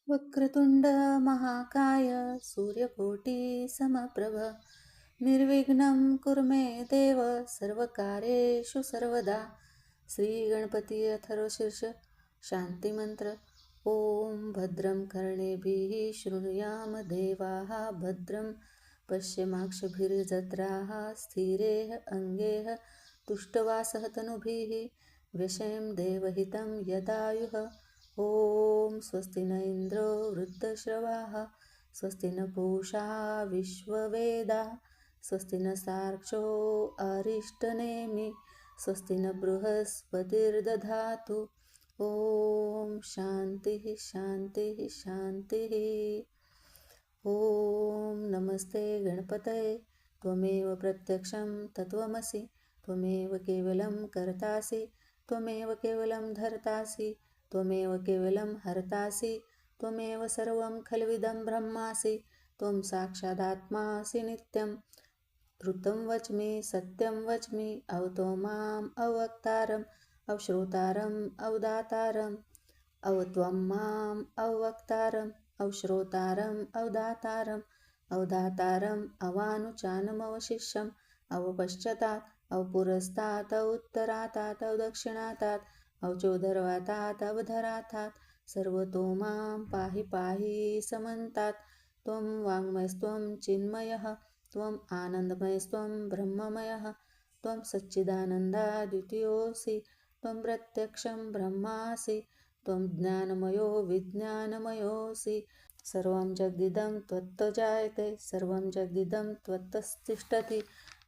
वक्रतुंड महाकाय सूर्यकोटी समप्रभ निर्विघ्नं कुरु मे देव सर्वकार्येषु सर्वदा. श्री गणपती अथर्वशीर्ष शांतिमंत्र. ओम भद्रं कर्णेभिः शृणुयाम देवाः भद्रं पश्यमाक्षभिर्जत्राः स्थिरैः अंगैः तुष्टवासः तनुभिः व्यशेम देवहितं यदायुः. ओम स्वस्ति न इंद्रो वृद्धश्रवाः स्वस्ति न पूषा विश्ववेदाः स्वस्ति न सार्क्ष्यो अरिष्टनेमि स्वस्ति न बृहस्पतिर्दधातु. ओम शांतिः शांतिः शांतिः. ओम नमस्ते गणपतये त्वमेव प्रत्यक्षं तत्त्वमसि त्वमेव केवलं कर्तासि त्वमेव केवलं धर्तासि त्वमेव केवलं हर्तासि त्वमेव सर्वं खल्विदं ब्रह्मासि त्वं साक्षादात्मासि नित्यं. ऋतं वच्मि सत्यं वच्मि अवतो माम् अवक्तारम् अवश्रोतारम् अवदातारम् अवत्वं माम् अवक्तारम् अवश्रोतारम् अवदातारम् अवदातारम् अवानुचानमवशिष्यम् अवपश्चातात् अवपुरस्तात् अवुत्तरातात् अवदक्षिणातात् अवचोदरवातात् अवधरातात् सर्वतो मां पाहि पाहि समन्तात्. त्वं वाङ्मयस्त्वं चिन्मयः त्वम् आनन्दमयस्त्वं ब्रह्ममयः त्वं सच्चिदानन्दाद्वितीयोऽसि त्वं प्रत्यक्षं ब्रह्मासि त्वं ज्ञानमयो विज्ञानमयोऽसि. सर्वं जगदिदं त्वत्तजायते सर्वं जगदिदं त्वत्ततिष्ठति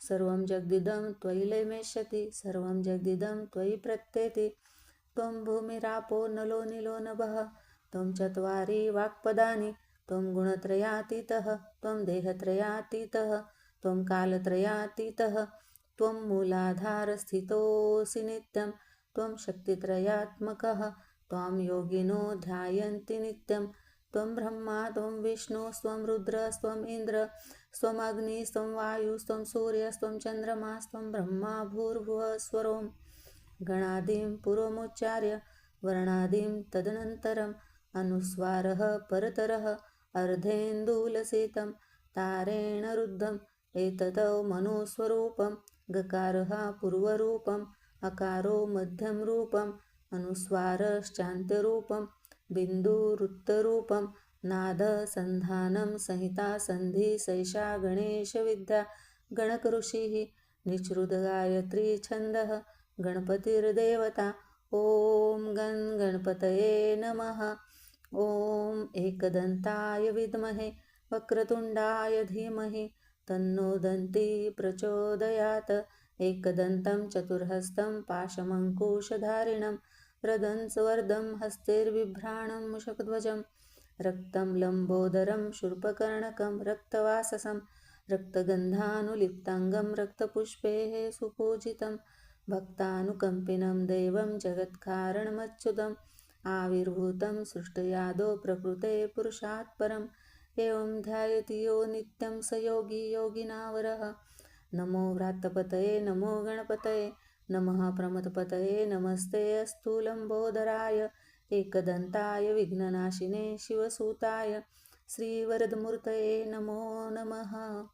सर्वं जगदिदं त्वयि लयमेष्यति सर्वं जगदिदं त्वयि प्रत्येति. त्वं भूमिरापो नलो नीलो नभः त्वं चत्वारि वाक्पदानि त्वं गुणत्रयातीतः त्वं देहत्रयातीतः त्वं कालत्रयातीतः त्वं मूलाधारस्थितोऽसि नित्यं त्वं शक्तित्रयात्मकः त्वां योगिनो ध्यायन्ति नित्यं. त्वं ब्रह्मा त्वं विष्णुस्त्वं रुद्रस्त्वम् इन्द्रस्त्वम् अग्निस्त्वं वायुस्त्वं सूर्यस्त्वं चन्द्रमास्त्वं ब्रह्मा भूर्भुवस्वरोम् गणादिं पूर्वमुच्चार्य वर्णादिं तदनन्तरम् अनुस्वारः परतरः अर्धेन्दुलसितं तारेण रुद्धम् एततो मनुस्वरूपं गकारः पूर्वरूपम् अकारो मध्यं रूपम् अनुस्वारश्चान्त्यरूपं बिन्दुरुत्तरूपं नादसन्धानं संहिता संधि सैषा गणेशविद्या गणकऋषिः निःसृतगायत्री छन्दः गणपतिर्देवता. ओम गण गणपतये नमः. ओम एकदन्ताय विद्महे वक्रतुंडाय धीमहि तन्नो दन्ती प्रचोदयात्. एकदन्तं चतुर्हस्तं पाशमङ्कुशधारिणं रदंसवर्धं हस्तैर्बिभ्राणं मुषकध्वजं रक्तं लम्बोदरं शूर्पकर्णकं रक्तवाससं रक्तगन्धानुलिप्ताङ्गं रक्तपुष्पैः सुपूजितं भक्तानुकम्पिनं देवं जगत्कारणमच्युतम् आविर्भूतं सृष्टयादौ प्रकृते पुरुषात् परम् एवं ध्यायति यो नित्यं स योगी योगिनावरः. नमो व्रातपतये नमो गणपतये नमः प्रमथपतये नमस्ते अस्तु लम्बोदराय एकदन्ताय विघ्ननाशिने शिवसूताय श्रीवरदमूर्तये नमो नमः.